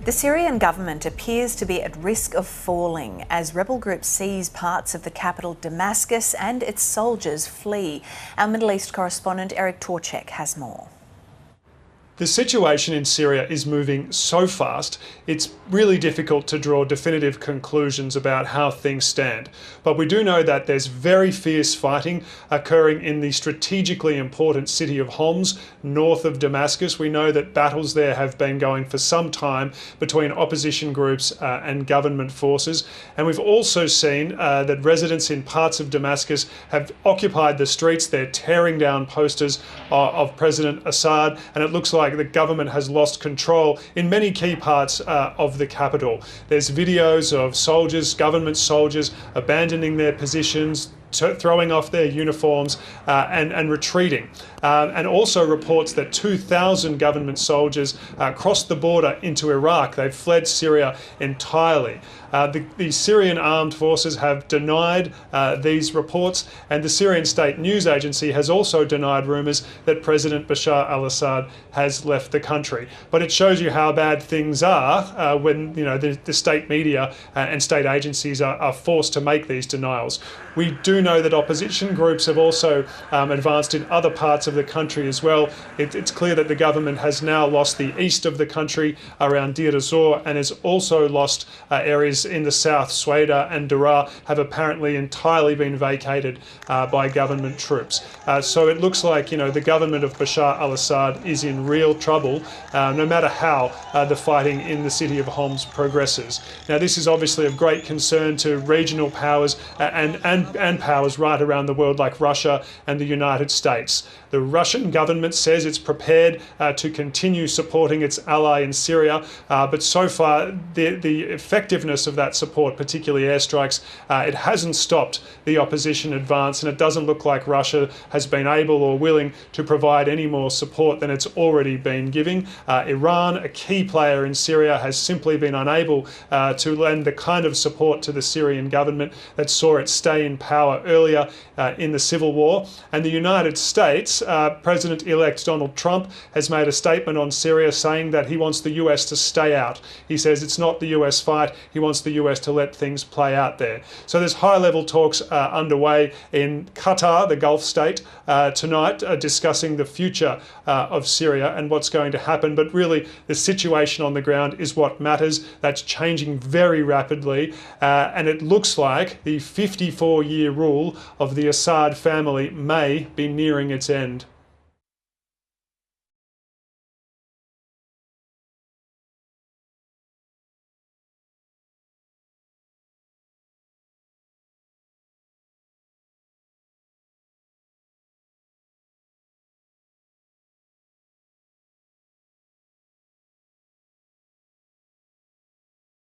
The Syrian government appears to be at risk of falling as rebel groups seize parts of the capital Damascus and its soldiers flee. Our Middle East correspondent Eric Torchek has more. The situation in Syria is moving so fast, it's really difficult to draw definitive conclusions about how things stand. But we do know that there's very fierce fighting occurring in the strategically important city of Homs, north of Damascus. We know that battles there have been going for some time between opposition groups and government forces. And we've also seen that residents in parts of Damascus have occupied the streets. They're tearing down posters of President Assad, and it looks like the government has lost control in many key parts of the capital. There's videos of soldiers, government soldiers, abandoning their positions, throwing off their uniforms and retreating. And also reports that 2,000 government soldiers crossed the border into Iraq. They've fled Syria entirely. The Syrian armed forces have denied these reports, and the Syrian state news agency has also denied rumours that President Bashar al-Assad has left the country. But it shows you how bad things are when the state media and state agencies are forced to make these denials. We do know that opposition groups have also advanced in other parts of the country as well. It's clear that the government has now lost the east of the country around Deir ez-Zor, and has also lost areas in the south. Sweda and Daraa have apparently entirely been vacated by government troops. So it looks like the government of Bashar al-Assad is in real trouble, no matter how the fighting in the city of Homs progresses. Now, this is obviously of great concern to regional powers and powers right around the world like Russia and the United States. The Russian government says it's prepared to continue supporting its ally in Syria, but so far the effectiveness of that support, particularly airstrikes, it hasn't stopped the opposition advance, and it doesn't look like Russia has been able or willing to provide any more support than it's already been giving. Iran, a key player in Syria, has simply been unable to lend the kind of support to the Syrian government that saw it stay in power earlier in the civil war. And the United States, President-elect Donald Trump has made a statement on Syria saying that he wants the US to stay out. He says it's not the US fight, he wants the US to let things play out there. So there's high-level talks underway in Qatar, the Gulf state, tonight, discussing the future of Syria and what's going to happen. But really, the situation on the ground is what matters. That's changing very rapidly, and it looks like the 54-year rule of the Assad family may be nearing its end.